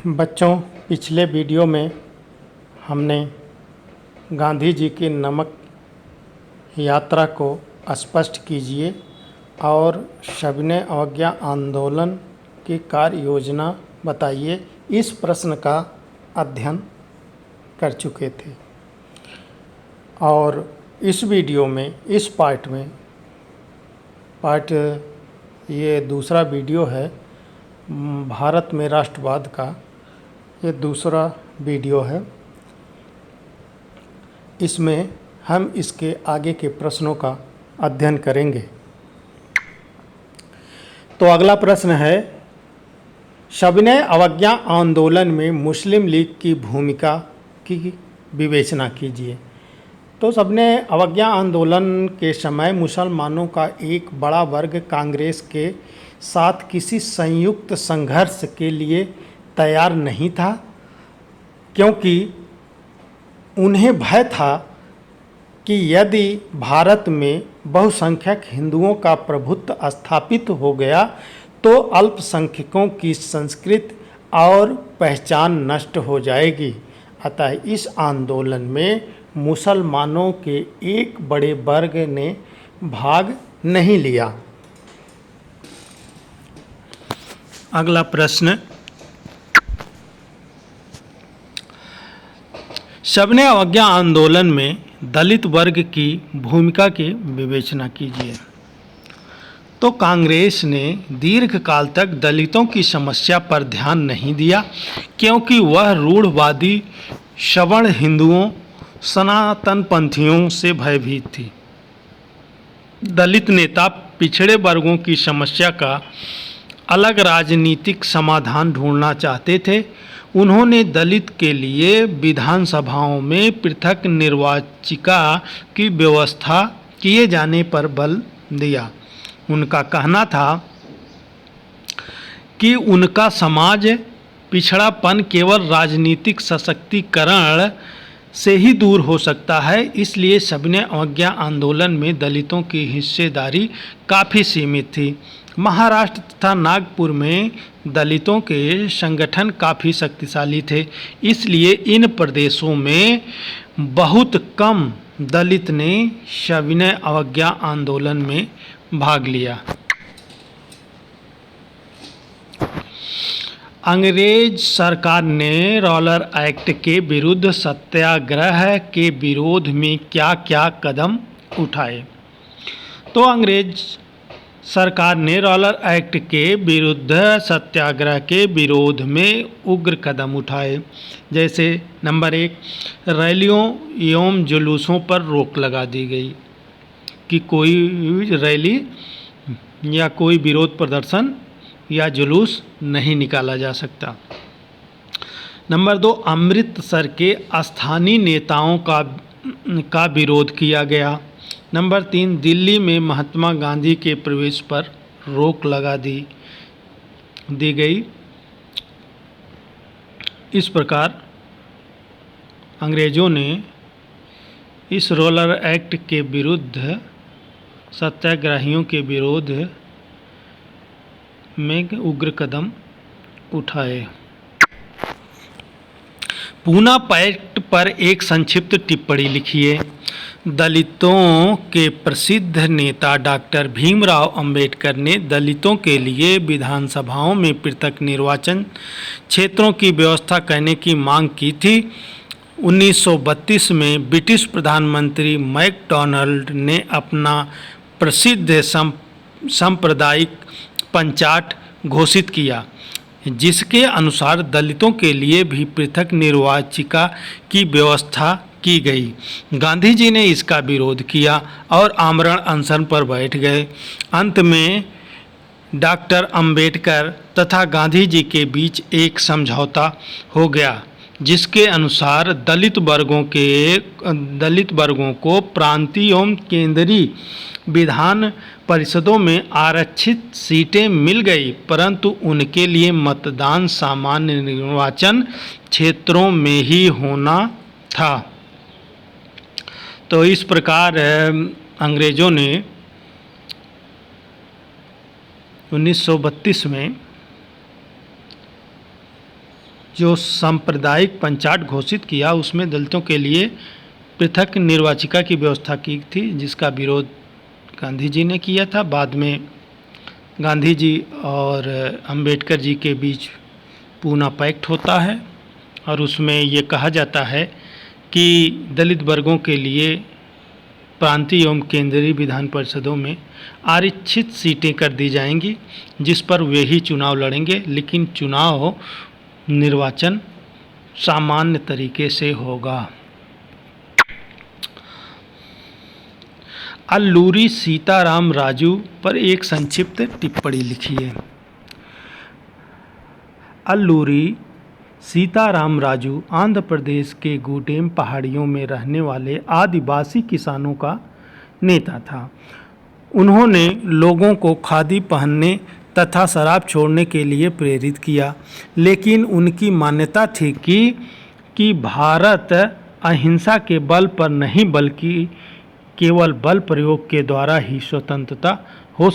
बच्चों, पिछले वीडियो में हमने गांधी जी की नमक यात्रा को स्पष्ट कीजिए और सविनय अवज्ञा आंदोलन की कार्य योजना बताइए, इस प्रश्न का अध्ययन कर चुके थे। और इस वीडियो में, इस पार्ट ये दूसरा वीडियो है भारत में राष्ट्रवाद का, ये दूसरा वीडियो है। इसमें हम इसके आगे के प्रश्नों का अध्ययन करेंगे। तो अगला प्रश्न है, सविनय अवज्ञा आंदोलन में मुस्लिम लीग की भूमिका की विवेचना कीजिए। तो सविनय अवज्ञा आंदोलन के समय मुसलमानों का एक बड़ा वर्ग कांग्रेस के साथ किसी संयुक्त संघर्ष के लिए तैयार नहीं था, क्योंकि उन्हें भय था कि यदि भारत में बहुसंख्यक हिंदुओं का प्रभुत्व स्थापित हो गया तो अल्पसंख्यकों की संस्कृति और पहचान नष्ट हो जाएगी। अतः इस आंदोलन में मुसलमानों के एक बड़े वर्ग ने भाग नहीं लिया। अगला प्रश्न, सविनय अवज्ञा आंदोलन में दलित वर्ग की भूमिका की विवेचना कीजिए। तो कांग्रेस ने दीर्घकाल तक दलितों की समस्या पर ध्यान नहीं दिया, क्योंकि वह रूढ़वादी सवर्ण हिंदुओं, सनातनपंथियों से भयभीत थी। दलित नेता पिछड़े वर्गों की समस्या का अलग राजनीतिक समाधान ढूंढना चाहते थे। उन्होंने दलित के लिए विधानसभाओं में पृथक निर्वाचिका की व्यवस्था किए जाने पर बल दिया। उनका कहना था कि उनका समाज पिछड़ापन केवल राजनीतिक सशक्तिकरण से ही दूर हो सकता है। इसलिए सविनय अवज्ञा आंदोलन में दलितों की हिस्सेदारी काफ़ी सीमित थी। महाराष्ट्र तथा नागपुर में दलितों के संगठन काफ़ी शक्तिशाली थे, इसलिए इन प्रदेशों में बहुत कम दलित ने सविनय अवज्ञा आंदोलन में भाग लिया। अंग्रेज सरकार ने रॉलर एक्ट के विरुद्ध सत्याग्रह के विरोध में क्या क्या कदम उठाए। तो अंग्रेज सरकार ने रॉलर एक्ट के विरुद्ध सत्याग्रह के विरोध में उग्र कदम उठाए। जैसे नंबर 1, रैलियों एवं जुलूसों पर रोक लगा दी गई कि कोई रैली या कोई विरोध प्रदर्शन या जुलूस नहीं निकाला जा सकता। नंबर 2, अमृतसर के स्थानीय नेताओं का विरोध किया गया। नंबर 3, दिल्ली में महात्मा गांधी के प्रवेश पर रोक लगा दी गई। इस प्रकार अंग्रेज़ों ने इस रॉलर एक्ट के विरुद्ध सत्याग्रहियों के विरोध में उग्र कदम उठाए। पूना पैक्ट पर एक संक्षिप्त टिप्पणी लिखिए। दलितों के प्रसिद्ध नेता डॉक्टर भीमराव अंबेडकर ने दलितों के लिए विधानसभाओं में पृथक निर्वाचन क्षेत्रों की व्यवस्था करने की मांग की थी। 1932 में ब्रिटिश प्रधानमंत्री मैकडॉनल्ड ने अपना प्रसिद्ध सांप्रदायिक पंचाट घोषित किया, जिसके अनुसार दलितों के लिए भी पृथक निर्वाचिका की व्यवस्था की गई। गांधी जी ने इसका विरोध किया और आमरण अनशन पर बैठ गए। अंत में डॉक्टर अंबेडकर तथा गांधी जी के बीच एक समझौता हो गया, जिसके अनुसार दलित वर्गों को प्रांतीय एवं केंद्रीय विधान परिषदों में आरक्षित सीटें मिल गई, परंतु उनके लिए मतदान सामान्य निर्वाचन क्षेत्रों में ही होना था। तो इस प्रकार अंग्रेज़ों ने 1932 में जो सांप्रदायिक पंचायत घोषित किया उसमें दलितों के लिए पृथक निर्वाचिका की व्यवस्था की थी, जिसका विरोध गांधी जी ने किया था। बाद में गांधी जी और अंबेडकर जी के बीच पूना पैक्ट होता है और उसमें ये कहा जाता है कि दलित वर्गों के लिए प्रांतीय एवं केंद्रीय विधान परिषदों में आरक्षित सीटें कर दी जाएंगी, जिस पर वे ही चुनाव लड़ेंगे, लेकिन चुनाव निर्वाचन सामान्य तरीके से होगा। अल्लूरी सीताराम राजू पर एक संक्षिप्त टिप्पणी लिखिए। अल्लूरी सीताराम राजू आंध्र प्रदेश के गूडेम पहाड़ियों में रहने वाले आदिवासी किसानों का नेता था। उन्होंने लोगों को खादी पहनने तथा शराब छोड़ने के लिए प्रेरित किया, लेकिन उनकी मान्यता थी कि भारत अहिंसा के बल पर नहीं बल्कि केवल बल प्रयोग के द्वारा ही स्वतंत्रता हो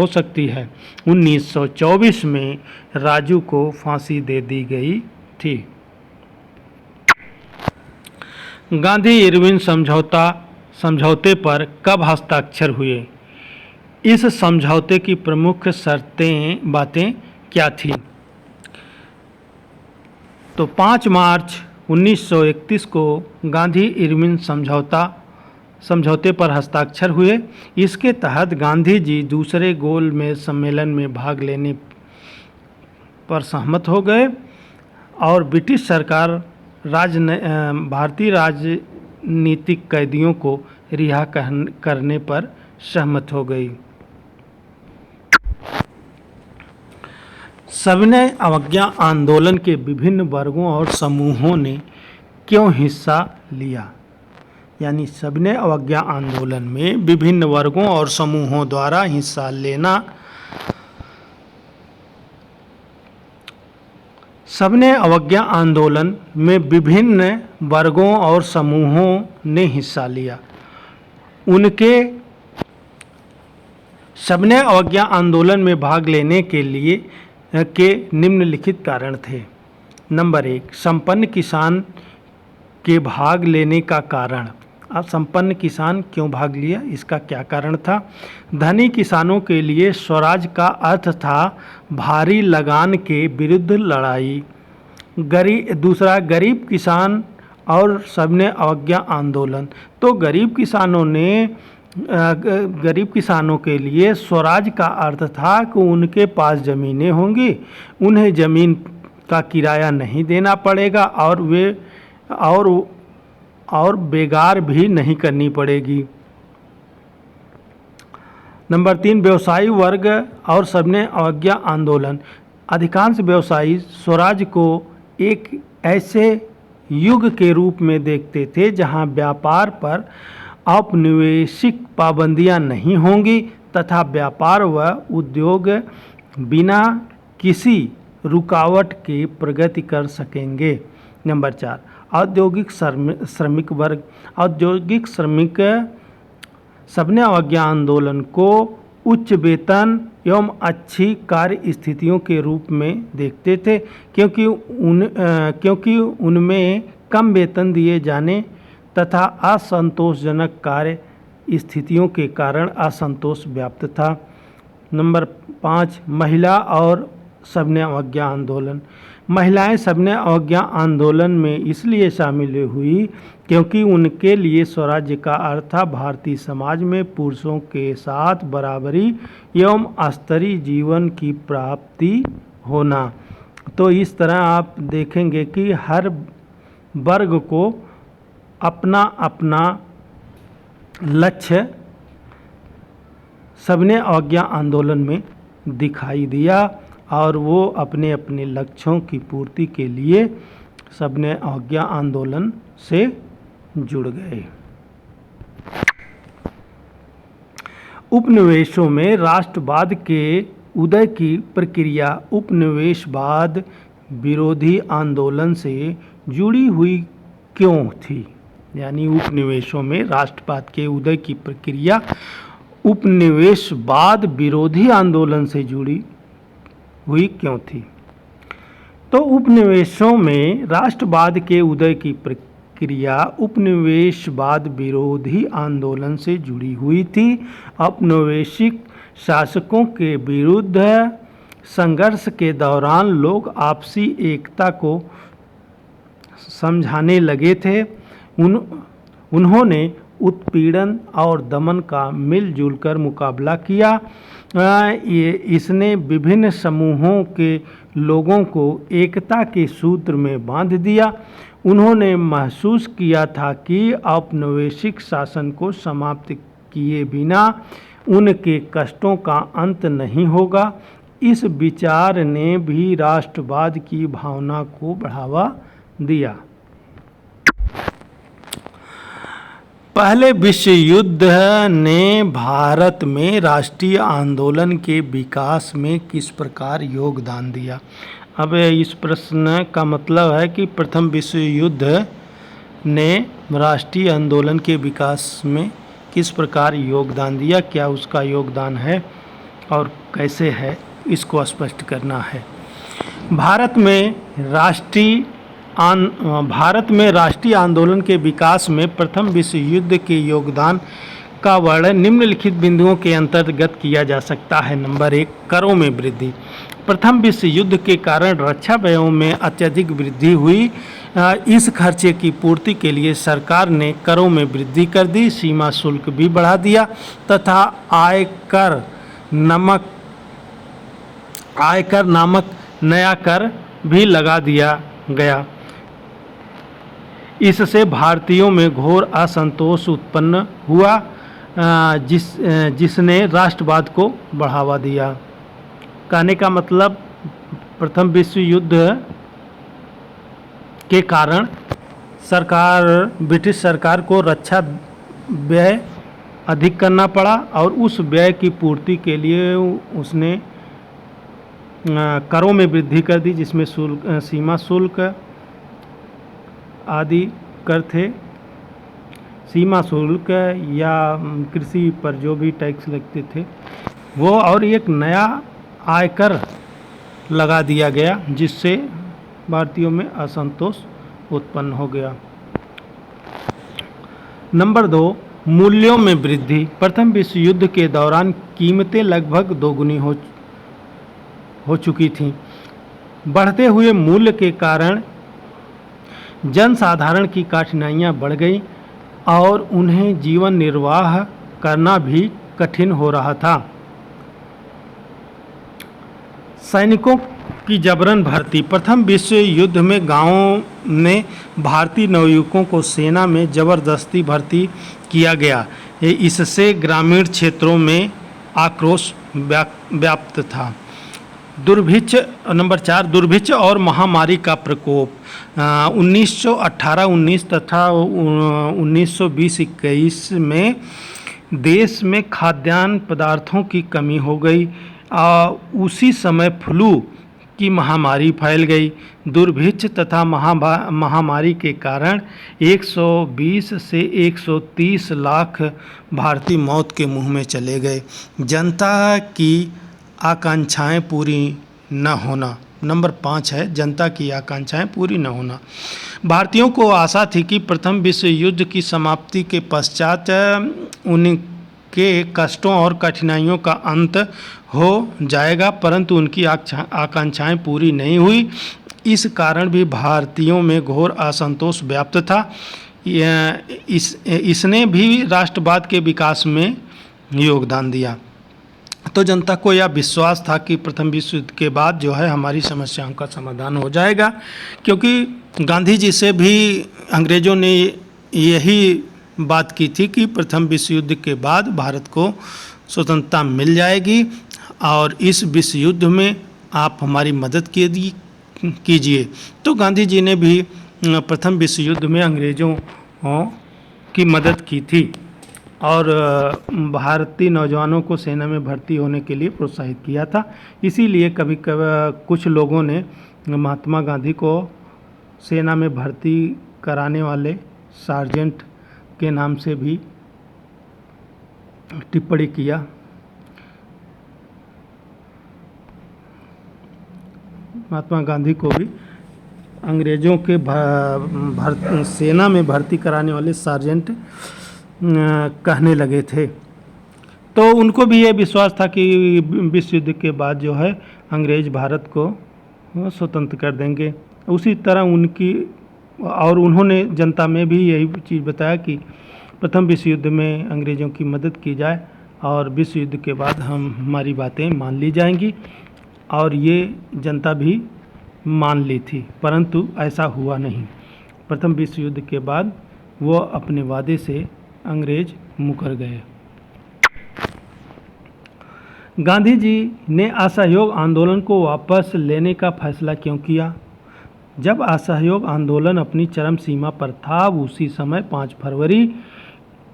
सकती है। 1924 में राजू को फांसी दे दी गई थी। गांधी इरविन समझौते पर कब हस्ताक्षर हुए? इस समझौते की प्रमुख बातें क्या थी? तो 5 मार्च 1931 को गांधी इरविन समझौते पर हस्ताक्षर हुए। इसके तहत गांधी जी दूसरे गोलमेज सम्मेलन में भाग लेने पर सहमत हो गए और ब्रिटिश सरकार भारतीय राजनीतिक कैदियों को रिहा करने पर सहमत हो गई। सविनय अवज्ञा आंदोलन के विभिन्न वर्गों और समूहों ने क्यों हिस्सा लिया? यानी सविनय अवज्ञा आंदोलन में विभिन्न वर्गों और समूहों द्वारा हिस्सा लेना। सविनय अवज्ञा आंदोलन में विभिन्न वर्गों और समूहों ने हिस्सा लिया। उनके सविनय अवज्ञा आंदोलन में भाग लेने के निम्नलिखित कारण थे। नंबर 1, संपन्न किसान के भाग लेने का कारण। अब संपन्न किसान क्यों भाग लिया, इसका क्या कारण था? धनी किसानों के लिए स्वराज का अर्थ था भारी लगान के विरुद्ध लड़ाई। दूसरा, गरीब किसान और सविनय अवज्ञा आंदोलन। तो गरीब किसानों के लिए स्वराज का अर्थ था कि उनके पास ज़मीनें होंगी, उन्हें ज़मीन का किराया नहीं देना पड़ेगा और बेगार भी नहीं करनी पड़ेगी। नंबर 3, व्यवसायी वर्ग और सविनय अवज्ञा आंदोलन। अधिकांश व्यवसायी स्वराज को एक ऐसे युग के रूप में देखते थे जहां व्यापार पर औपनिवेशिक पाबंदियां नहीं होंगी तथा व्यापार व उद्योग बिना किसी रुकावट के प्रगति कर सकेंगे। नंबर 4, औद्योगिक श्रमिक वर्ग। औद्योगिक श्रमिक सविनय अवज्ञा आंदोलन को उच्च वेतन एवं अच्छी कार्य स्थितियों के रूप में देखते थे, क्योंकि उनमें कम वेतन दिए जाने तथा असंतोषजनक कार्य स्थितियों के कारण असंतोष व्याप्त था। नंबर 5, महिला और सविनय अवज्ञा आंदोलन। महिलाएं सविनय अवज्ञा आंदोलन में इसलिए शामिल हुई क्योंकि उनके लिए स्वराज्य का अर्थ था भारतीय समाज में पुरुषों के साथ बराबरी एवं स्तरीय जीवन की प्राप्ति होना। तो इस तरह आप देखेंगे कि हर वर्ग को अपना अपना लक्ष्य सविनय अवज्ञा आंदोलन में दिखाई दिया और वो अपने अपने लक्ष्यों की पूर्ति के लिए सविनय अवज्ञा आंदोलन से जुड़ गए। उपनिवेशों में राष्ट्रवाद के उदय की प्रक्रिया उपनिवेशवाद विरोधी आंदोलन से जुड़ी हुई क्यों थी? यानी उपनिवेशों में राष्ट्रवाद के उदय की प्रक्रिया उपनिवेशवाद विरोधी आंदोलन से जुड़ी हुई क्यों थी? तो उपनिवेशों में राष्ट्रवाद के उदय की प्रक्रिया उपनिवेशवाद विरोधी आंदोलन से जुड़ी हुई थी। औपनिवेशिक शासकों के विरुद्ध संघर्ष के दौरान लोग आपसी एकता को समझाने लगे थे। उन्होंने उत्पीड़न और दमन का मिलजुल कर मुकाबला किया। इसने विभिन्न समूहों के लोगों को एकता के सूत्र में बांध दिया। उन्होंने महसूस किया था कि औपनिवेशिक शासन को समाप्त किए बिना उनके कष्टों का अंत नहीं होगा। इस विचार ने भी राष्ट्रवाद की भावना को बढ़ावा दिया। पहले विश्व युद्ध ने भारत में राष्ट्रीय आंदोलन के विकास में किस प्रकार योगदान दिया? अब इस प्रश्न का मतलब है कि प्रथम विश्व युद्ध ने राष्ट्रीय आंदोलन के विकास में किस प्रकार योगदान दिया, क्या उसका योगदान है और कैसे है, इसको स्पष्ट करना है। भारत में राष्ट्रीय आंदोलन के विकास में प्रथम विश्व युद्ध के योगदान का वर्णन निम्नलिखित बिंदुओं के अंतर्गत किया जा सकता है। नंबर 1, करों में वृद्धि। प्रथम विश्व युद्ध के कारण रक्षा व्ययों में अत्यधिक वृद्धि हुई। इस खर्चे की पूर्ति के लिए सरकार ने करों में वृद्धि कर दी, सीमा शुल्क भी बढ़ा दिया तथा आयकर नामक नया कर भी लगा दिया गया। इससे भारतीयों में घोर असंतोष उत्पन्न हुआ, जिसने राष्ट्रवाद को बढ़ावा दिया। कहने का मतलब प्रथम विश्व युद्ध के कारण ब्रिटिश सरकार को रक्षा व्यय अधिक करना पड़ा और उस व्यय की पूर्ति के लिए उसने करों में वृद्धि कर दी, जिसमें सीमा शुल्क आदि कर थे। सीमा शुल्क या कृषि पर जो भी टैक्स लगते थे वो, और एक नया आयकर लगा दिया गया, जिससे भारतीयों में असंतोष उत्पन्न हो गया। नंबर 2, मूल्यों में वृद्धि। प्रथम विश्व युद्ध के दौरान कीमतें लगभग दोगुनी हो चुकी थीं। बढ़ते हुए मूल्य के कारण जनसाधारण की कठिनाइयां बढ़ गई और उन्हें जीवन निर्वाह करना भी कठिन हो रहा था। सैनिकों की जबरन भर्ती। प्रथम विश्व युद्ध में गांवों ने भारतीय नवयुवकों को सेना में जबरदस्ती भर्ती किया गया। इससे ग्रामीण क्षेत्रों में आक्रोश व्याप्त था। दुर्भिक्ष। नंबर 4, दुर्भिक्ष और महामारी का प्रकोप। 1918-19 तथा 1920-21 में देश में खाद्यान्न पदार्थों की कमी हो गई। उसी समय फ्लू की महामारी फैल गई। दुर्भिक्ष तथा महामारी के कारण 120 से 130 लाख भारतीय मौत के मुंह में चले गए। जनता की आकांक्षाएं पूरी न होना। नंबर 5 है, जनता की आकांक्षाएं पूरी न होना। भारतीयों को आशा थी कि प्रथम विश्व युद्ध की समाप्ति के पश्चात उनके कष्टों और कठिनाइयों का अंत हो जाएगा, परंतु उनकी आकांक्षाएं पूरी नहीं हुई। इस कारण भी भारतीयों में घोर असंतोष व्याप्त था। इसने भी राष्ट्रवाद के विकास में योगदान दिया। तो जनता को यह विश्वास था कि प्रथम विश्व युद्ध के बाद जो है हमारी समस्याओं का समाधान हो जाएगा, क्योंकि गांधी जी से भी अंग्रेज़ों ने यही बात की थी कि प्रथम विश्व युद्ध के बाद भारत को स्वतंत्रता मिल जाएगी और इस विश्व युद्ध में आप हमारी मदद कीजिए। तो गांधी जी ने भी प्रथम विश्व युद्ध में अंग्रेज़ों की मदद की थी और भारतीय नौजवानों को सेना में भर्ती होने के लिए प्रोत्साहित किया था। इसीलिए कभी कुछ लोगों ने महात्मा गांधी को सेना में भर्ती कराने वाले सार्जेंट के नाम से भी टिप्पणी किया। महात्मा गांधी को भी अंग्रेज़ों के सेना में भर्ती कराने वाले सार्जेंट कहने लगे थे। तो उनको भी ये विश्वास था कि विश्व युद्ध के बाद जो है अंग्रेज़ भारत को स्वतंत्र कर देंगे। उसी तरह उन्होंने जनता में भी यही चीज़ बताया कि प्रथम विश्व युद्ध में अंग्रेज़ों की मदद की जाए और विश्व युद्ध के बाद हमारी बातें मान ली जाएंगी, और ये जनता भी मान ली थी, परंतु ऐसा हुआ नहीं। प्रथम विश्व युद्ध के बाद वो अपने वादे से अंग्रेज मुकर गए। गांधी जी ने असहयोग आंदोलन को वापस लेने का फैसला क्यों किया? जब असहयोग आंदोलन अपनी चरम सीमा पर था, उसी समय 5 फरवरी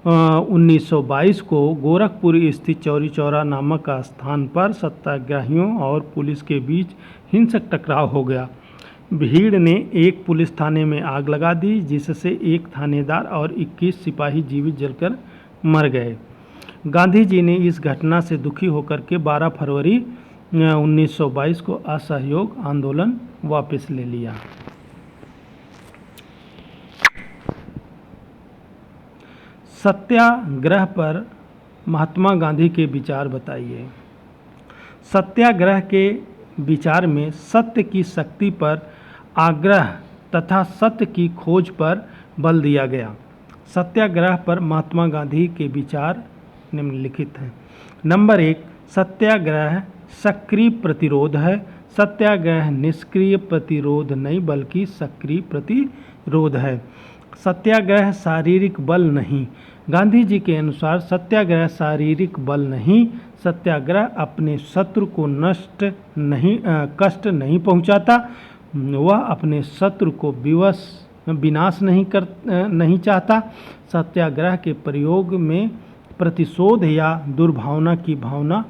1922 को गोरखपुर स्थित चौरी चौरा नामक स्थान पर सत्याग्रहियों और पुलिस के बीच हिंसक टकराव हो गया। भीड़ ने एक पुलिस थाने में आग लगा दी, जिससे एक थानेदार और 21 सिपाही जीवित जलकर मर गए। गांधी जी ने इस घटना से दुखी होकर के 12 फरवरी 1922 को असहयोग आंदोलन वापस ले लिया। सत्याग्रह पर महात्मा गांधी के विचार बताइए। सत्याग्रह के विचार में सत्य की शक्ति पर आग्रह तथा सत्य की खोज पर बल दिया गया। सत्याग्रह पर महात्मा गांधी के विचार निम्नलिखित हैं। नंबर 1, सत्याग्रह सक्रिय प्रतिरोध है। सत्याग्रह निष्क्रिय प्रतिरोध नहीं बल्कि सक्रिय प्रतिरोध है। सत्याग्रह शारीरिक बल नहीं। गांधी जी के अनुसार सत्याग्रह शारीरिक बल नहीं, सत्याग्रह अपने शत्रु को कष्ट नहीं पहुंचाता, वह अपने शत्रु को विनाश नहीं चाहता। सत्याग्रह के प्रयोग में प्रतिशोध या दुर्भावना की भावना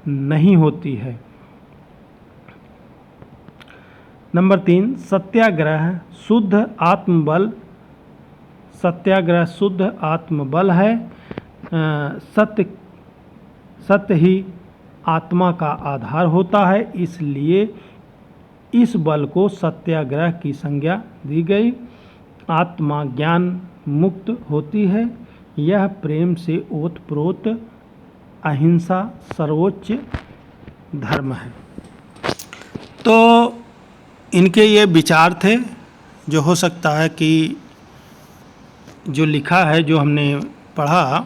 नहीं होती है। नंबर 3, सत्याग्रह शुद्ध आत्मबल। सत्याग्रह शुद्ध आत्मबल है। सत्य ही आत्मा का आधार होता है, इसलिए इस बल को सत्याग्रह की संज्ञा दी गई। आत्मा ज्ञान मुक्त होती है। यह प्रेम से ओतप्रोत अहिंसा सर्वोच्च धर्म है। तो इनके ये विचार थे, जो हो सकता है कि जो लिखा है, जो हमने पढ़ा,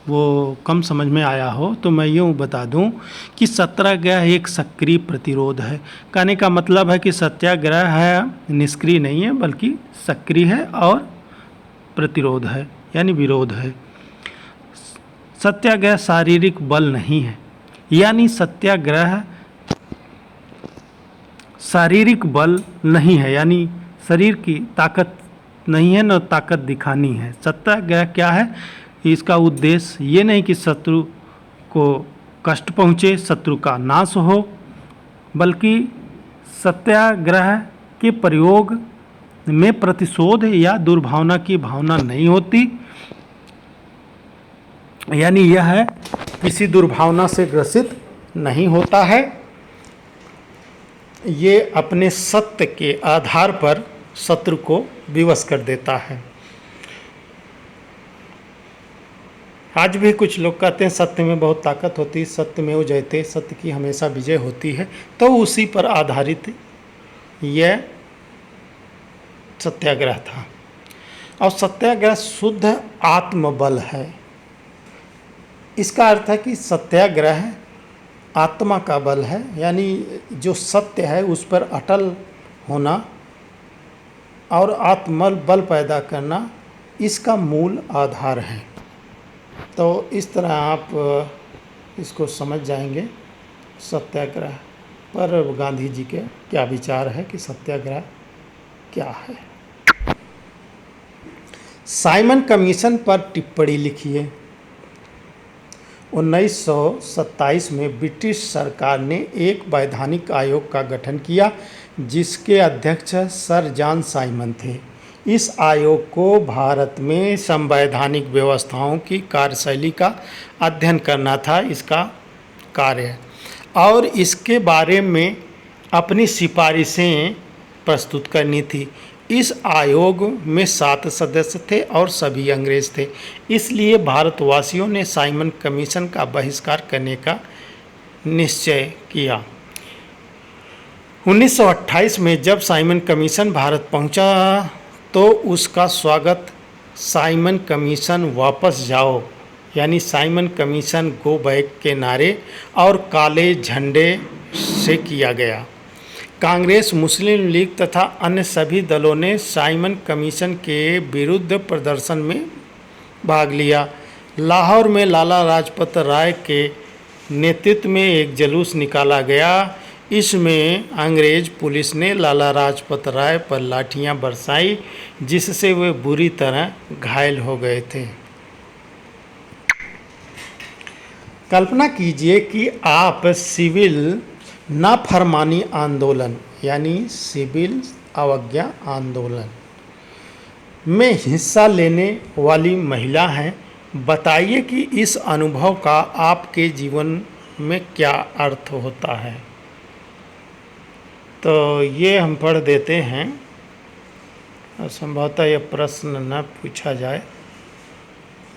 वो कम समझ में आया हो। तो मैं यूँ बता दूं कि सत्याग्रह एक सक्रिय प्रतिरोध है। कहने का मतलब है कि सत्याग्रह है निष्क्रिय नहीं है बल्कि सक्रिय है और प्रतिरोध है यानी विरोध है। सत्याग्रह शारीरिक बल नहीं है, यानी सत्याग्रह शारीरिक बल नहीं है, यानी शरीर की ताकत नहीं है, न ताकत दिखानी है। सत्याग्रह क्या है? इसका उद्देश्य ये नहीं कि शत्रु को कष्ट पहुँचे, शत्रु का नाश हो, बल्कि सत्याग्रह के प्रयोग में प्रतिशोध या दुर्भावना की भावना नहीं होती, यानी यह है किसी दुर्भावना से ग्रसित नहीं होता है। ये अपने सत्य के आधार पर शत्रु को विवश कर देता है। आज भी कुछ लोग कहते हैं सत्य में बहुत ताकत होती है, सत्य में वो जयते, सत्य की हमेशा विजय होती है। तो उसी पर आधारित यह सत्याग्रह था। और सत्याग्रह शुद्ध आत्मबल है। इसका अर्थ है कि सत्याग्रह आत्मा का बल है, यानी जो सत्य है उस पर अटल होना और आत्मबल बल पैदा करना इसका मूल आधार है। तो इस तरह आप इसको समझ जाएंगे सत्याग्रह पर गांधी जी के क्या विचार है कि सत्याग्रह क्या है। साइमन कमीशन पर टिप्पणी लिखिए। 1927 में ब्रिटिश सरकार ने एक वैधानिक आयोग का गठन किया, जिसके अध्यक्ष सर जॉन साइमन थे। इस आयोग को भारत में संवैधानिक व्यवस्थाओं की कार्यशैली का अध्ययन करना था इसका कार्य, और इसके बारे में अपनी सिफारिशें प्रस्तुत करनी थी। इस आयोग में 7 सदस्य थे और सभी अंग्रेज थे। इसलिए भारतवासियों ने साइमन कमीशन का बहिष्कार करने का निश्चय किया। 1928 में जब साइमन कमीशन भारत पहुंचा तो उसका स्वागत साइमन कमीशन वापस जाओ यानी साइमन कमीशन गो बैक के नारे और काले झंडे से किया गया। कांग्रेस, मुस्लिम लीग तथा अन्य सभी दलों ने साइमन कमीशन के विरुद्ध प्रदर्शन में भाग लिया। लाहौर में लाला लाजपत राय के नेतृत्व में एक जुलूस निकाला गया। इसमें अंग्रेज पुलिस ने लाला लाजपत राय पर लाठियां बरसाई जिससे वे बुरी तरह घायल हो गए थे। कल्पना कीजिए कि आप सिविल नाफरमानी आंदोलन यानी सिविल अवज्ञा आंदोलन में हिस्सा लेने वाली महिला हैं। बताइए कि इस अनुभव का आपके जीवन में क्या अर्थ होता है। तो ये हम पढ़ देते हैं। संभवतः यह प्रश्न न पूछा जाए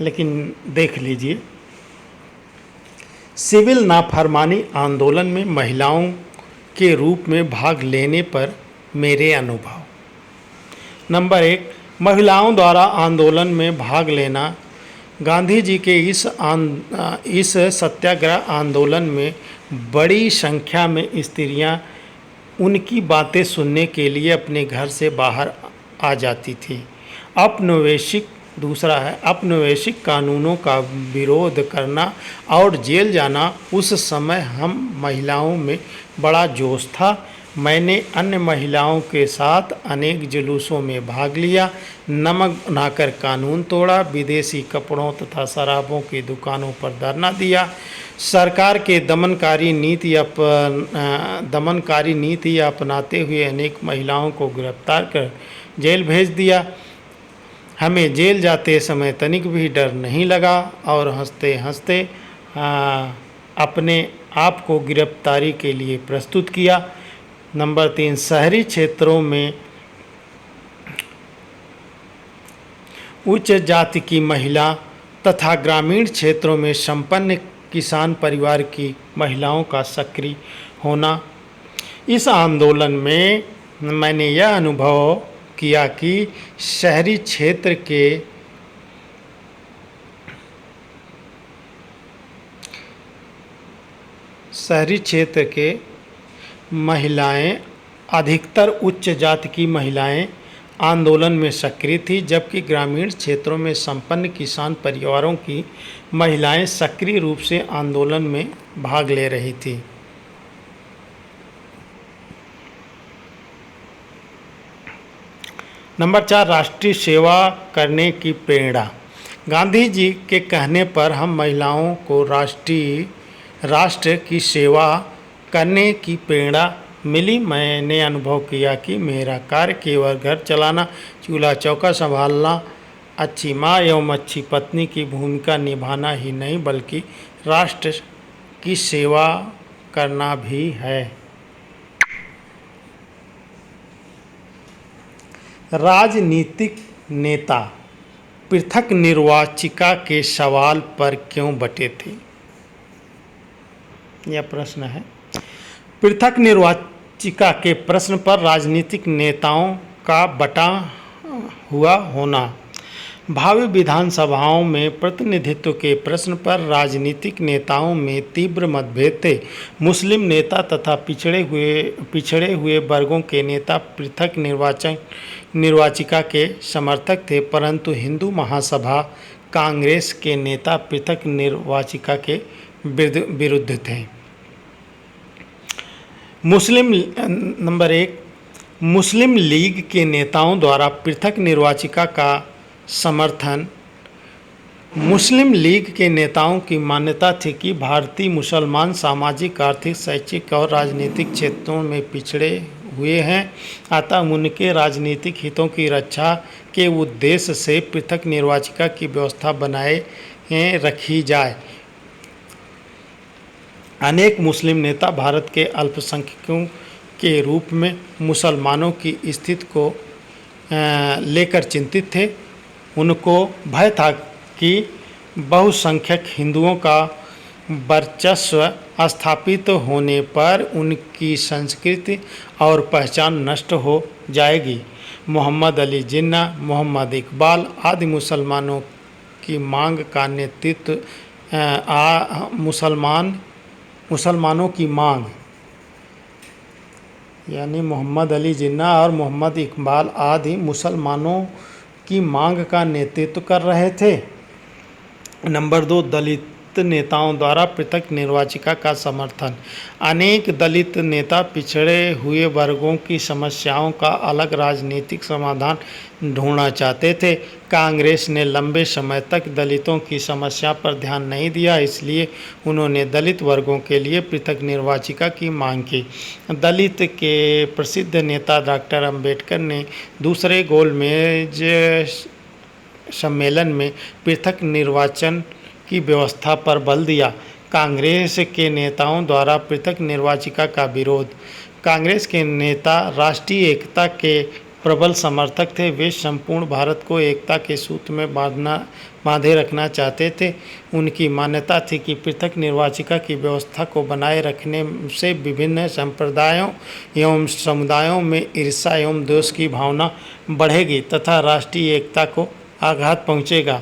लेकिन देख लीजिए। सिविल नाफरमानी आंदोलन में महिलाओं के रूप में भाग लेने पर मेरे अनुभव। नंबर 1, महिलाओं द्वारा आंदोलन में भाग लेना। गांधी जी के इस सत्याग्रह आंदोलन में बड़ी संख्या में स्त्रियां उनकी बातें सुनने के लिए अपने घर से बाहर आ जाती थी। दूसरा है औपनिवेशिक कानूनों का विरोध करना और जेल जाना। उस समय हम महिलाओं में बड़ा जोश था। मैंने अन्य महिलाओं के साथ अनेक जुलूसों में भाग लिया, नमक बनाकर कानून तोड़ा, विदेशी कपड़ों तथा शराबों की दुकानों पर धरना दिया, सरकार के दमनकारी नीति अपनाते हुए अनेक महिलाओं को गिरफ्तार कर जेल भेज दिया। हमें जेल जाते समय तनिक भी डर नहीं लगा और हंसते हंसते अपने आप को गिरफ्तारी के लिए प्रस्तुत किया। नंबर 3, शहरी क्षेत्रों में उच्च जाति की महिला तथा ग्रामीण क्षेत्रों में संपन्न किसान परिवार की महिलाओं का सक्रिय होना। इस आंदोलन में मैंने यह अनुभव किया कि शहरी क्षेत्र के महिलाएं, अधिकतर उच्च जाति की महिलाएं आंदोलन में सक्रिय थी, जबकि ग्रामीण क्षेत्रों में संपन्न किसान परिवारों की महिलाएं सक्रिय रूप से आंदोलन में भाग ले रही थी। नंबर 4, राष्ट्रीय सेवा करने की प्रेरणा। गांधी जी के कहने पर हम महिलाओं को राष्ट्र की सेवा करने की प्रेरणा मिली। मैंने अनुभव किया कि मेरा कार्य केवल घर चलाना, चूल्हा चौका संभालना, अच्छी माँ एवं अच्छी पत्नी की भूमिका निभाना ही नहीं बल्कि राष्ट्र की सेवा करना भी है। राजनीतिक नेता पृथक निर्वाचिका के सवाल पर क्यों बटे थे? यह प्रश्न है। पृथक निर्वाचिका के प्रश्न पर राजनीतिक नेताओं का बटा हुआ होना। भावी विधानसभाओं में प्रतिनिधित्व के प्रश्न पर राजनीतिक नेताओं में तीव्र मतभेद थे। मुस्लिम नेता तथा पिछड़े हुए वर्गों के नेता पृथक निर्वाचिका के समर्थक थे, परंतु हिंदू महासभा कांग्रेस के नेता पृथक निर्वाचिका के विरुद्ध थे। नंबर 1, मुस्लिम लीग के नेताओं द्वारा पृथक निर्वाचिका का समर्थन। मुस्लिम लीग के नेताओं की मान्यता थी कि भारतीय मुसलमान सामाजिक, आर्थिक, शैक्षिक और राजनीतिक क्षेत्रों में पिछड़े हुए हैं, अतः उनके राजनीतिक हितों की रक्षा के उद्देश्य से पृथक निर्वाचिका की व्यवस्था बनाए रखी जाए। अनेक मुस्लिम नेता भारत के अल्पसंख्यकों के रूप में मुसलमानों की स्थिति को लेकर चिंतित थे। उनको भय था कि बहुसंख्यक हिंदुओं का वर्चस्व स्थापित होने पर उनकी संस्कृति और पहचान नष्ट हो जाएगी। मोहम्मद अली जिन्ना, मोहम्मद इकबाल आदि मुसलमानों की मांग का नेतृत्व मुसलमानों की मांग यानी मोहम्मद अली जिन्ना और मोहम्मद इकबाल आदि मुसलमानों की मांग का नेतृत्व कर रहे थे। नंबर 2, दलित नेताओं द्वारा पृथक निर्वाचिका का समर्थन। अनेक दलित नेता पिछड़े हुए वर्गों की समस्याओं का अलग राजनीतिक समाधान ढूंढना चाहते थे। कांग्रेस ने लंबे समय तक दलितों की समस्या पर ध्यान नहीं दिया, इसलिए उन्होंने दलित वर्गों के लिए पृथक निर्वाचिका की मांग की। दलित के प्रसिद्ध नेता डॉक्टर अंबेडकर ने दूसरे गोलमेज सम्मेलन में पृथक निर्वाचन की व्यवस्था पर बल दिया। कांग्रेस के नेताओं द्वारा पृथक निर्वाचिका का विरोध। कांग्रेस के नेता राष्ट्रीय एकता के प्रबल समर्थक थे। वे संपूर्ण भारत को एकता के सूत्र में बांधे रखना चाहते थे। उनकी मान्यता थी कि पृथक निर्वाचिका की व्यवस्था को बनाए रखने से विभिन्न संप्रदायों एवं समुदायों में ईर्ष्या एवं द्वेष की भावना बढ़ेगी तथा राष्ट्रीय एकता को आघात पहुँचेगा।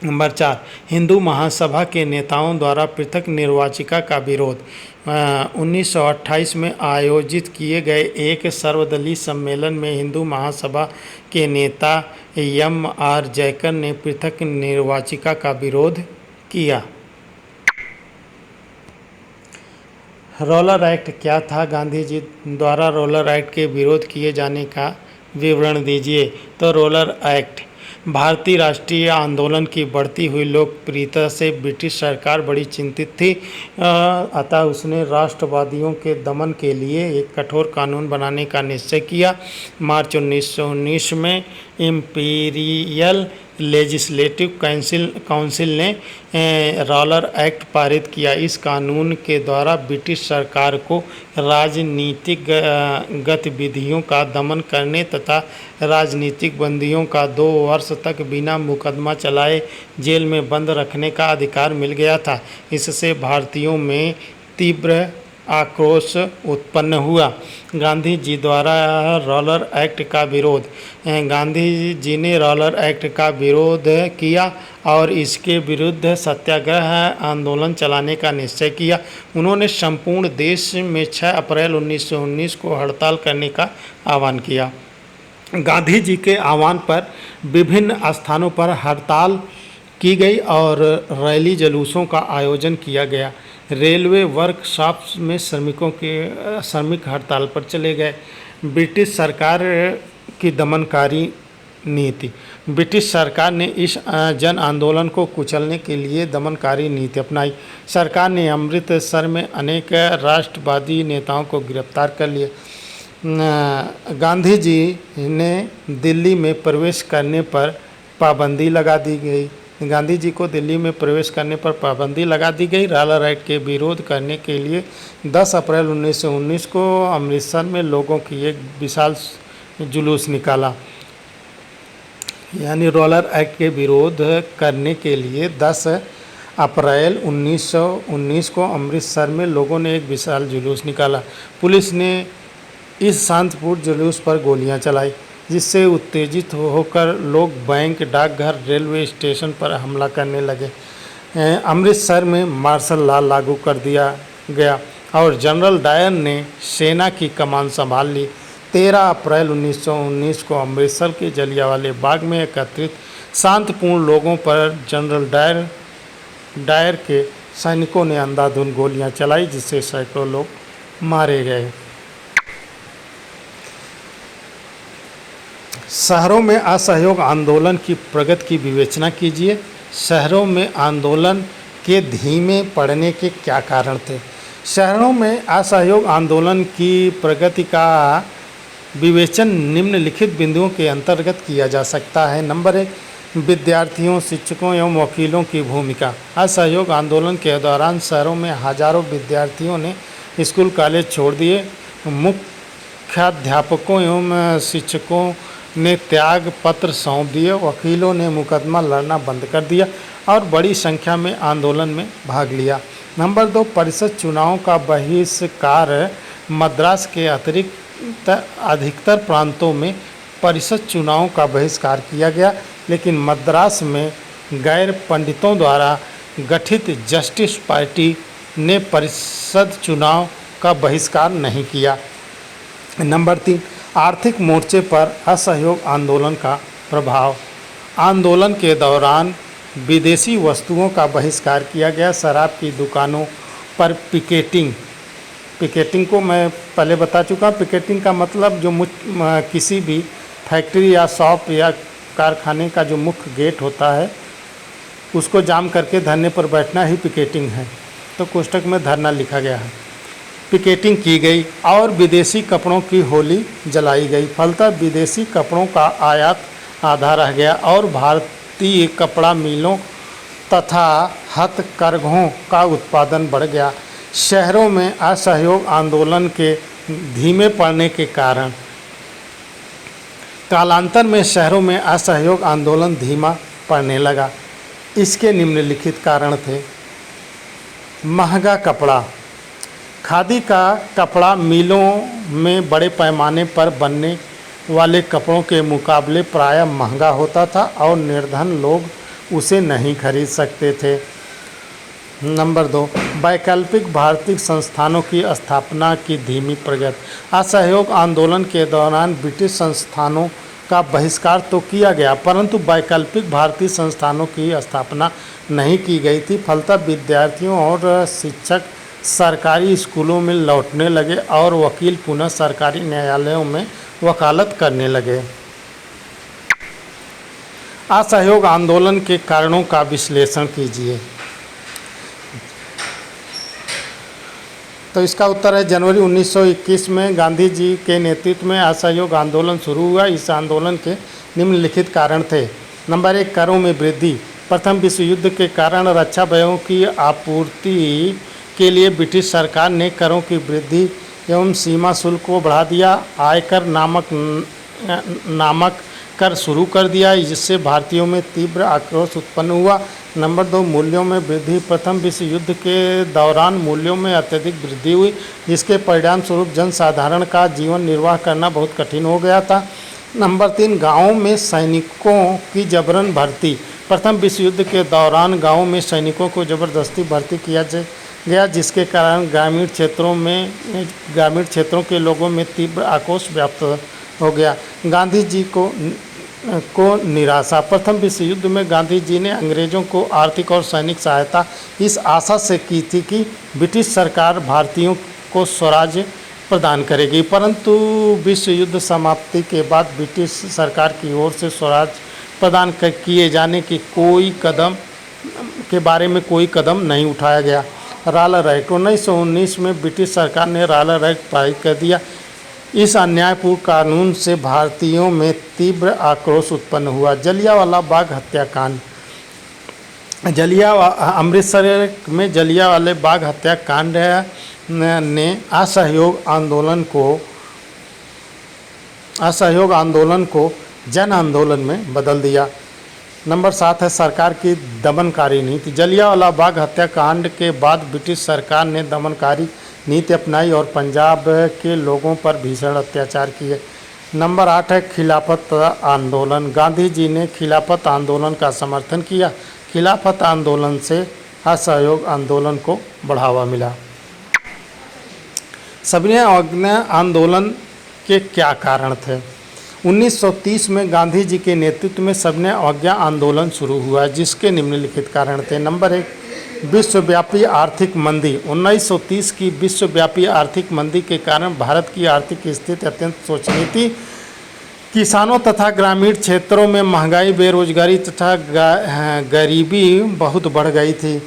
नंबर 4, हिंदू महासभा के नेताओं द्वारा पृथक निर्वाचिका का विरोध। 1928 में आयोजित किए गए एक सर्वदलीय सम्मेलन में हिंदू महासभा के नेता M.R. जयकर ने पृथक निर्वाचिका का विरोध किया। रोलर एक्ट क्या था? गांधी जी द्वारा रोलर एक्ट के विरोध किए जाने का विवरण दीजिए। तो रोलर एक्ट भारतीय राष्ट्रीय आंदोलन की बढ़ती हुई लोकप्रियता से ब्रिटिश सरकार बड़ी चिंतित थी। अतः उसने राष्ट्रवादियों के दमन के लिए एक कठोर कानून बनाने का निश्चय किया। मार्च 1919 में इम्पीरियल लेजिस्लेटिव काउंसिल ने रोलर एक्ट पारित किया। इस कानून के द्वारा ब्रिटिश सरकार को राजनीतिक गतिविधियों का दमन करने तथा राजनीतिक बंदियों का 2 वर्ष तक बिना मुकदमा चलाए जेल में बंद रखने का अधिकार मिल गया था। इससे भारतीयों में तीव्र आक्रोश उत्पन्न हुआ। गांधी जी द्वारा रोलर एक्ट का विरोध। गांधी जी ने रोलर एक्ट का विरोध किया और इसके विरुद्ध सत्याग्रह आंदोलन चलाने का निश्चय किया। उन्होंने संपूर्ण देश में 6 अप्रैल 1919 को हड़ताल करने का आह्वान किया। गांधी जी के आह्वान पर विभिन्न स्थानों पर हड़ताल की गई और रैली जुलूसों का आयोजन किया गया। रेलवे वर्कशॉप्स में श्रमिक हड़ताल पर चले गए। ब्रिटिश सरकार की दमनकारी नीति। ब्रिटिश सरकार ने इस जन आंदोलन को कुचलने के लिए दमनकारी नीति अपनाई। सरकार ने अमृतसर में अनेक राष्ट्रवादी नेताओं को गिरफ्तार कर लिया। गांधी जी ने दिल्ली में प्रवेश करने पर पाबंदी लगा दी गई। गांधी जी को दिल्ली में प्रवेश करने पर पाबंदी लगा दी गई। रोलर एक्ट के विरोध करने के लिए 10 अप्रैल 1919 को अमृतसर में लोगों की एक विशाल जुलूस निकाला। यानी रोलर एक्ट के विरोध करने के लिए 10 अप्रैल 1919 को अमृतसर में लोगों ने एक विशाल जुलूस निकाला। पुलिस ने इस शांतिपूर्ण जुलूस पर गोलियां चलाई, जिससे उत्तेजित होकर लोग बैंक, डाकघर, रेलवे स्टेशन पर हमला करने लगे। अमृतसर में मार्शल लॉ लागू कर दिया गया और जनरल डायर ने सेना की कमान संभाल ली। 13 अप्रैल 1919 को अमृतसर के जलियांवाला बाग में एकत्रित शांतिपूर्ण लोगों पर जनरल डायर के सैनिकों ने अंधाधुंध गोलियां चलाई, जिससे सैकड़ों लोग मारे गए। शहरों में असहयोग आंदोलन की प्रगति की विवेचना कीजिए। शहरों में आंदोलन के धीमे पड़ने के क्या कारण थे? शहरों में असहयोग आंदोलन की प्रगति का विवेचन निम्नलिखित बिंदुओं के अंतर्गत किया जा सकता है। नंबर 1, विद्यार्थियों, शिक्षकों एवं वकीलों की भूमिका। असहयोग आंदोलन के दौरान शहरों में हजारों विद्यार्थियों ने स्कूल कॉलेज छोड़ दिए। मुख्याध्यापकों एवं शिक्षकों ने त्याग पत्र सौंप दिए। वकीलों ने मुकदमा लड़ना बंद कर दिया और बड़ी संख्या में आंदोलन में भाग लिया। नंबर 2, परिषद चुनाव का बहिष्कार। मद्रास के अतिरिक्त अधिकतर प्रांतों में परिषद चुनाव का बहिष्कार किया गया, लेकिन मद्रास में गैर पंडितों द्वारा गठित जस्टिस पार्टी ने परिषद चुनाव का बहिष्कार नहीं किया। नंबर 3, आर्थिक मोर्चे पर असहयोग आंदोलन का प्रभाव। आंदोलन के दौरान विदेशी वस्तुओं का बहिष्कार किया गया। शराब की दुकानों पर पिकेटिंग को मैं पहले बता चुका हूँ। पिकेटिंग का मतलब जो किसी भी फैक्ट्री या शॉप या कारखाने का जो मुख्य गेट होता है उसको जाम करके धरने पर बैठना ही पिकेटिंग है। तो कोष्टक में धरना लिखा गया है। पिकेटिंग की गई और विदेशी कपड़ों की होली जलाई गई। फलतः विदेशी कपड़ों का आयात आधा रह गया और भारतीय कपड़ा मिलों तथा हथकरघों का उत्पादन बढ़ गया। शहरों में असहयोग आंदोलन के धीमे पड़ने के कारण कालांतर में शहरों में असहयोग आंदोलन धीमा पड़ने लगा। इसके निम्नलिखित कारण थे। महंगा कपड़ा। खादी का कपड़ा मिलों में बड़े पैमाने पर बनने वाले कपड़ों के मुकाबले प्रायः महंगा होता था और निर्धन लोग उसे नहीं खरीद सकते थे। नंबर 2, वैकल्पिक भारतीय संस्थानों की स्थापना की धीमी प्रगति। असहयोग आंदोलन के दौरान ब्रिटिश संस्थानों का बहिष्कार तो किया गया, परंतु वैकल्पिक भारतीय संस्थानों की स्थापना नहीं की गई थी। फलतः विद्यार्थियों और शिक्षक सरकारी स्कूलों में लौटने लगे और वकील पुनः सरकारी न्यायालयों में वकालत करने लगे। असहयोग आंदोलन के कारणों का विश्लेषण कीजिए। तो इसका उत्तर है जनवरी 1921 में गांधी जी के नेतृत्व में असहयोग आंदोलन शुरू हुआ। इस आंदोलन के निम्नलिखित कारण थे। नंबर 1, करों में वृद्धि। प्रथम विश्व युद्ध के कारण रक्षा व्ययों की आपूर्ति के लिए ब्रिटिश सरकार ने करों की वृद्धि एवं सीमा शुल्क को बढ़ा दिया। आयकर नामक कर शुरू कर दिया, जिससे भारतीयों में तीव्र आक्रोश उत्पन्न हुआ। नंबर 2, मूल्यों में वृद्धि। प्रथम विश्व युद्ध के दौरान मूल्यों में अत्यधिक वृद्धि हुई, जिसके परिणाम स्वरूप जनसाधारण का जीवन निर्वाह करना बहुत कठिन हो गया था। नंबर 3, गाँवों में सैनिकों की जबरन भर्ती। प्रथम विश्व युद्ध के दौरान गाँवों में सैनिकों को जबरदस्ती भर्ती किया गया, जिसके कारण ग्रामीण क्षेत्रों के लोगों में तीव्र आक्रोश व्याप्त हो गया। गांधी जी को निराशा। प्रथम विश्व युद्ध में गांधी जी ने अंग्रेज़ों को आर्थिक और सैनिक सहायता इस आशा से की थी कि ब्रिटिश सरकार भारतीयों को स्वराज्य प्रदान करेगी, परंतु विश्व युद्ध समाप्ति के बाद ब्रिटिश सरकार की ओर से स्वराज प्रदान किए जाने की बारे में कोई कदम नहीं उठाया गया। रॉयल एक्ट 1919 में ब्रिटिश सरकार ने रॉयल एक्ट पारित कर दिया। इस अन्यायपूर्ण कानून से भारतीयों में तीव्र आक्रोश उत्पन्न हुआ। जलियांवाला बाग हत्याकांड। अमृतसर में जलियांवाला बाग हत्याकांड ने असहयोग आंदोलन को जन आंदोलन में बदल दिया। नंबर 7 है सरकार की दमनकारी नीति। जलियांवाला बाग हत्याकांड के बाद ब्रिटिश सरकार ने दमनकारी नीति अपनाई और पंजाब के लोगों पर भीषण अत्याचार किए। नंबर 8 है खिलाफत आंदोलन। गांधी जी ने खिलाफत आंदोलन का समर्थन किया। खिलाफत आंदोलन से असहयोग आंदोलन को बढ़ावा मिला। सविनय अवज्ञा आंदोलन के क्या कारण थे? 1930 में गांधी जी के नेतृत्व में सविनय अवज्ञा आंदोलन शुरू हुआ, जिसके निम्नलिखित कारण थे। नंबर 1, विश्वव्यापी आर्थिक मंदी। 1930 की विश्वव्यापी आर्थिक मंदी के कारण भारत की आर्थिक स्थिति अत्यंत शोचनीय थी। किसानों तथा ग्रामीण क्षेत्रों में महंगाई, बेरोजगारी तथा गरीबी बहुत बढ़ गई थी।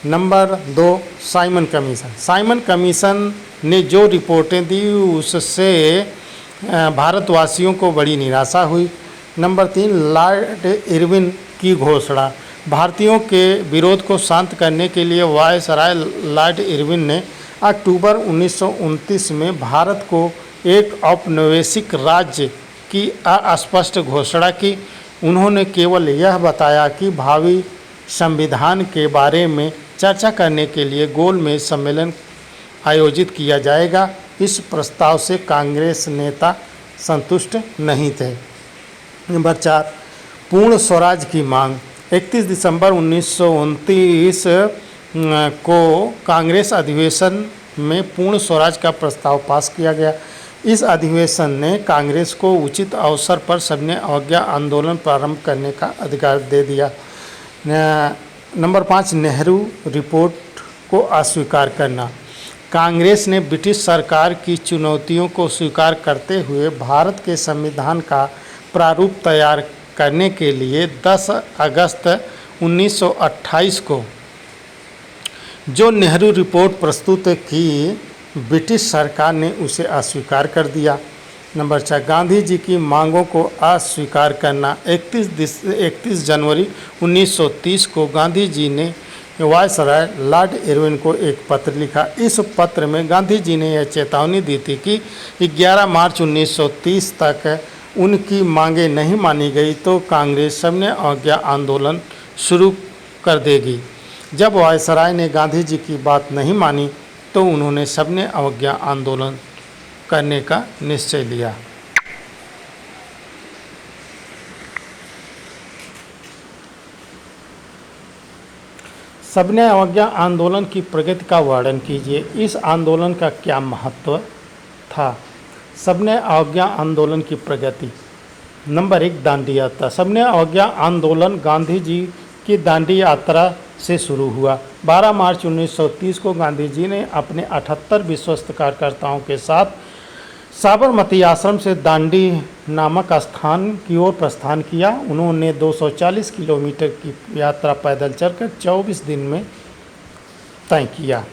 Number 2, Simon commission. Simon commission ने जो रिपोर्टें दी उससे भारतवासियों को बड़ी निराशा हुई। नंबर 3, लॉर्ड इरविन की घोषणा। भारतीयों के विरोध को शांत करने के लिए वायसराय लॉर्ड इरविन ने अक्टूबर 1929 में भारत को एक औपनिवेशिक राज्य की अस्पष्ट घोषणा की। उन्होंने केवल यह बताया कि भावी संविधान के बारे में चर्चा करने के लिए गोलमेज सम्मेलन आयोजित किया जाएगा। इस प्रस्ताव से कांग्रेस नेता संतुष्ट नहीं थे। नंबर 4, पूर्ण स्वराज की मांग। 31 दिसंबर 1929 को कांग्रेस अधिवेशन में पूर्ण स्वराज का प्रस्ताव पास किया गया। इस अधिवेशन ने कांग्रेस को उचित अवसर पर सविनय अवज्ञा आंदोलन प्रारंभ करने का अधिकार दे दिया। नंबर 5, नेहरू रिपोर्ट को अस्वीकार करना। कांग्रेस ने ब्रिटिश सरकार की चुनौतियों को स्वीकार करते हुए भारत के संविधान का प्रारूप तैयार करने के लिए 10 अगस्त 1928 को जो नेहरू रिपोर्ट प्रस्तुत की, ब्रिटिश सरकार ने उसे अस्वीकार कर दिया। नंबर 6, गांधी जी की मांगों को अस्वीकार करना। 31 जनवरी 1930 को गांधी जी ने वायसराय लॉर्ड इरविन को एक पत्र लिखा। इस पत्र में गांधी जी ने यह चेतावनी दी थी कि 11 मार्च 1930 तक उनकी मांगें नहीं मानी गई तो कांग्रेस सविनय अवज्ञा आंदोलन शुरू कर देगी। जब वायसराय ने गांधी जी की बात नहीं मानी तो उन्होंने सविनय अवज्ञा आंदोलन करने का निश्चय लिया। सविनय अवज्ञा आंदोलन की प्रगति का वर्णन कीजिए। इस आंदोलन का क्या महत्व था? सविनय अवज्ञा आंदोलन की प्रगति। नंबर 1, दांडी यात्रा। सविनय अवज्ञा आंदोलन गांधी जी की दांडी यात्रा से शुरू हुआ। 12 मार्च 1930 को गांधी जी ने अपने 78 विश्वस्त कार्यकर्ताओं के साथ साबरमती आश्रम से दांडी नामक स्थान की ओर प्रस्थान किया। उन्होंने 240 किलोमीटर की यात्रा पैदल चलकर 24 दिन में तय किया।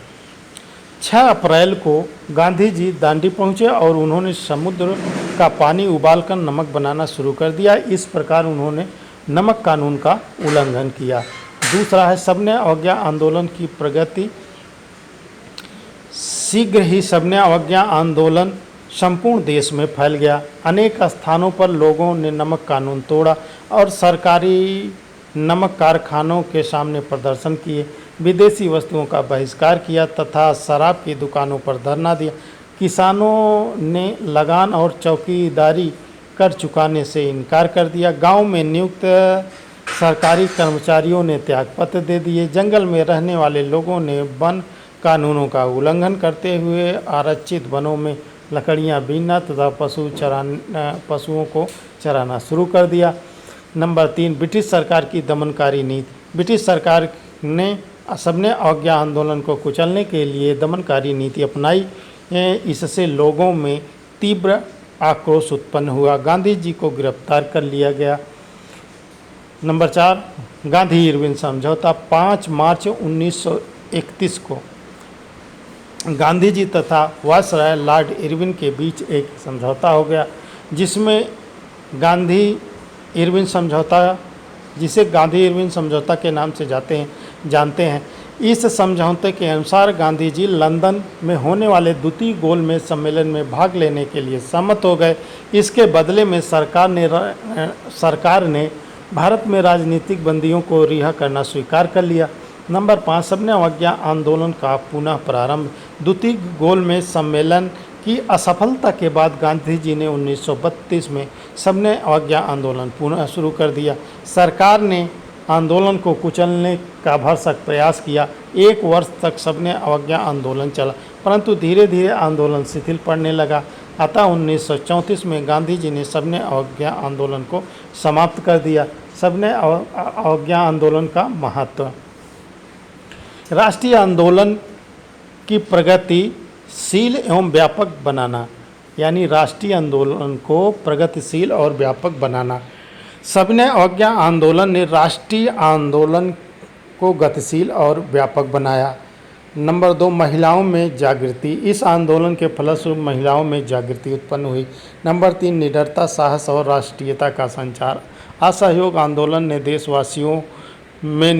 6 अप्रैल को गांधी जी दांडी पहुंचे और उन्होंने समुद्र का पानी उबालकर नमक बनाना शुरू कर दिया। इस प्रकार उन्होंने नमक कानून का उल्लंघन किया। दूसरा है सविनय अवज्ञा आंदोलन की प्रगति। शीघ्र ही सविनय अवज्ञा आंदोलन संपूर्ण देश में फैल गया। अनेक स्थानों पर लोगों ने नमक कानून तोड़ा और सरकारी नमक कारखानों के सामने प्रदर्शन किए, विदेशी वस्तुओं का बहिष्कार किया तथा शराब की दुकानों पर धरना दिया। किसानों ने लगान और चौकीदारी कर चुकाने से इनकार कर दिया। गांव में नियुक्त सरकारी कर्मचारियों ने त्यागपत्र दे दिए। जंगल में रहने वाले लोगों ने वन कानूनों का उल्लंघन करते हुए आरक्षित वनों में लकड़ियां बीनना तथा पशुओं को चराना शुरू कर दिया। नंबर 3, ब्रिटिश सरकार की दमनकारी नीति। ब्रिटिश सरकार ने सविनय अवज्ञा आंदोलन को कुचलने के लिए दमनकारी नीति अपनाई। इससे लोगों में तीव्र आक्रोश उत्पन्न हुआ। गांधी जी को गिरफ्तार कर लिया गया। नंबर 4, गांधी इरविन समझौता। 5 मार्च 1931 को गांधी जी तथा वायसराय लॉर्ड इरविन के बीच एक समझौता हो गया, जिसमें गांधी इरविन समझौता, जिसे गांधी इरविन समझौता के नाम से जानते हैं। इस समझौते के अनुसार गांधी जी लंदन में होने वाले द्वितीय गोलमेज सम्मेलन में भाग लेने के लिए सहमत हो गए। इसके बदले में सरकार ने भारत में राजनीतिक बंदियों को रिहा करना स्वीकार कर लिया। नंबर 5, सविनय अवज्ञा आंदोलन का पुनः प्रारंभ। द्वितीय गोलमेज सम्मेलन की असफलता के बाद गांधी जी ने 1932 में सविनय अवज्ञा आंदोलन पुनः शुरू कर दिया। सरकार ने आंदोलन को कुचलने का भरसक प्रयास किया। 1 वर्ष तक सविनय अवज्ञा आंदोलन चला, परंतु धीरे धीरे आंदोलन शिथिल पड़ने लगा। अतः 1934 में गांधी जी ने सविनय अवज्ञा आंदोलन को समाप्त कर दिया। सविनय अवज्ञा आंदोलन का महत्व। राष्ट्रीय आंदोलन की प्रगतिशील एवं व्यापक बनाना, यानी राष्ट्रीय आंदोलन को प्रगतिशील और व्यापक बनाना। सविनय अवज्ञा आंदोलन ने राष्ट्रीय आंदोलन को गतिशील और व्यापक बनाया। नंबर 2, महिलाओं में जागृति। इस आंदोलन के फलस्वरूप महिलाओं में जागृति उत्पन्न हुई। नंबर 3, निडरता, साहस और राष्ट्रीयता का संचार। असहयोग आंदोलन ने देशवासियों में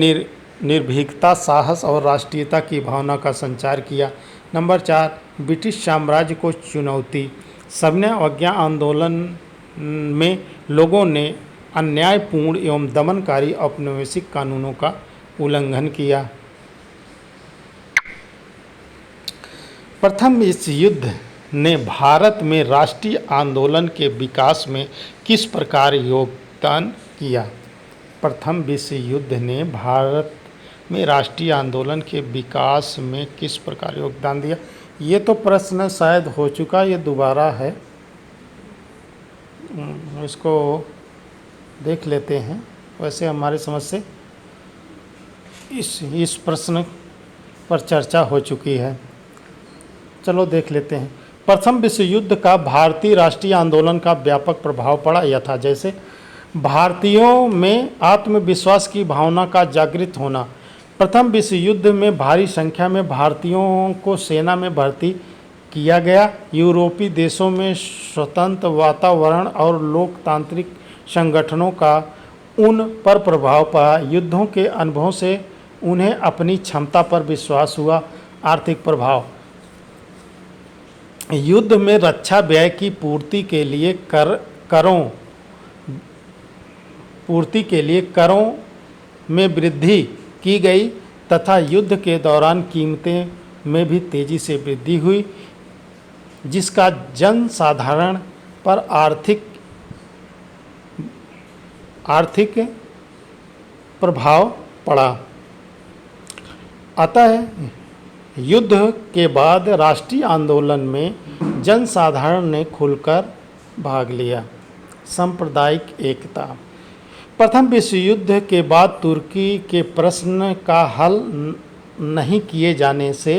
निर्भीकता, साहस और राष्ट्रीयता की भावना का संचार किया। नंबर 4, ब्रिटिश साम्राज्य को चुनौती। सविनय अवज्ञा आंदोलन में लोगों ने अन्यायपूर्ण एवं दमनकारी औपनिवेशिक कानूनों का उल्लंघन किया। प्रथम विश्व युद्ध ने भारत में राष्ट्रीय आंदोलन के विकास में किस प्रकार योगदान किया? प्रथम विश्व युद्ध ने भारत में राष्ट्रीय आंदोलन के विकास में किस प्रकार योगदान दिया? ये तो प्रश्न शायद हो चुका, ये दोबारा है, इसको देख लेते हैं। वैसे हमारे समझ से इस प्रश्न पर चर्चा हो चुकी है, चलो देख लेते हैं। प्रथम विश्व युद्ध का भारतीय राष्ट्रीय आंदोलन का व्यापक प्रभाव पड़ा। यथा जैसे भारतीयों में आत्मविश्वास की भावना का जागृत होना। प्रथम विश्व युद्ध में भारी संख्या में भारतीयों को सेना में भर्ती किया गया। यूरोपीय देशों में स्वतंत्र वातावरण और लोकतांत्रिक संगठनों का उन पर प्रभाव पड़ा। युद्धों के अनुभव से उन्हें अपनी क्षमता पर विश्वास हुआ। आर्थिक प्रभाव, युद्ध में रक्षा व्यय की पूर्ति के लिए करों में वृद्धि की गई तथा युद्ध के दौरान कीमतें में भी तेजी से वृद्धि हुई, जिसका जनसाधारण पर आर्थिक प्रभाव पड़ा। अतः युद्ध के बाद राष्ट्रीय आंदोलन में जनसाधारण ने खुलकर भाग लिया। सांप्रदायिक एकता, प्रथम विश्व युद्ध के बाद तुर्की के प्रश्न का हल नहीं किए जाने से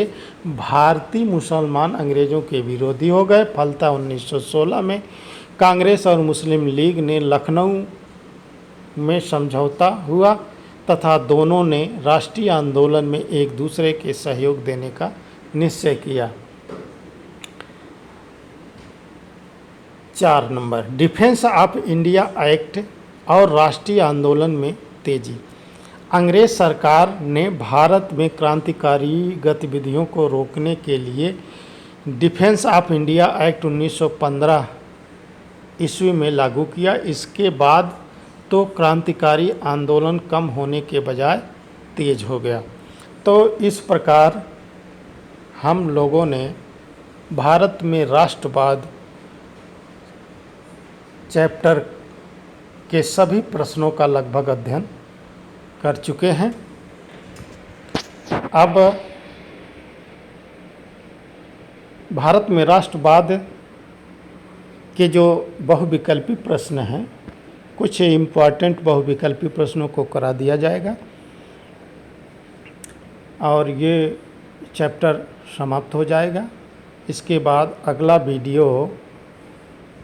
भारतीय मुसलमान अंग्रेज़ों के विरोधी हो गए। फलतः 1916 में कांग्रेस और मुस्लिम लीग ने लखनऊ में समझौता हुआ तथा दोनों ने राष्ट्रीय आंदोलन में एक दूसरे के सहयोग देने का निश्चय किया। 4 number, defence of India act और राष्ट्रीय आंदोलन में तेजी। अंग्रेज सरकार ने भारत में क्रांतिकारी गतिविधियों को रोकने के लिए डिफेंस ऑफ इंडिया एक्ट 1915 ईस्वी में लागू किया। इसके बाद तो क्रांतिकारी आंदोलन कम होने के बजाय तेज हो गया। तो इस प्रकार हम लोगों ने भारत में राष्ट्रवाद चैप्टर के सभी प्रश्नों का लगभग अध्ययन कर चुके हैं। अब भारत में राष्ट्रवाद के जो बहुविकल्पी प्रश्न हैं, कुछ इम्पॉर्टेंट बहुविकल्पी प्रश्नों को करा दिया जाएगा और ये चैप्टर समाप्त हो जाएगा। इसके बाद अगला वीडियो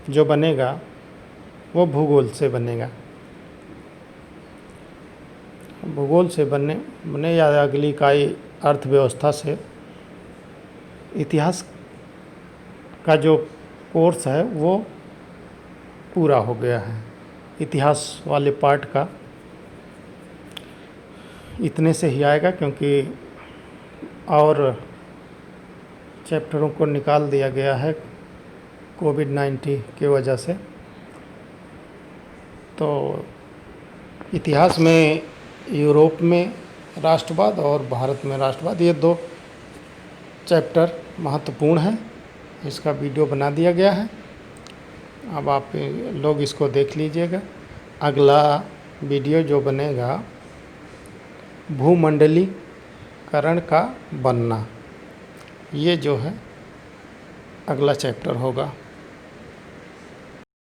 जो बनेगा वो भूगोल से बनेगा। भूगोल से बने या अगली इकाई अर्थव्यवस्था से। इतिहास का जो कोर्स है वो पूरा हो गया है। इतिहास वाले पार्ट का इतने से ही आएगा, क्योंकि और चैप्टरों को निकाल दिया गया है कोविड-19 की वजह से। तो इतिहास में यूरोप में राष्ट्रवाद और भारत में राष्ट्रवाद, ये 2 चैप्टर महत्वपूर्ण हैं। इसका वीडियो बना दिया गया है, अब आप लोग इसको देख लीजिएगा। अगला वीडियो जो बनेगा भूमंडलीकरण का बनना, ये जो है अगला चैप्टर होगा।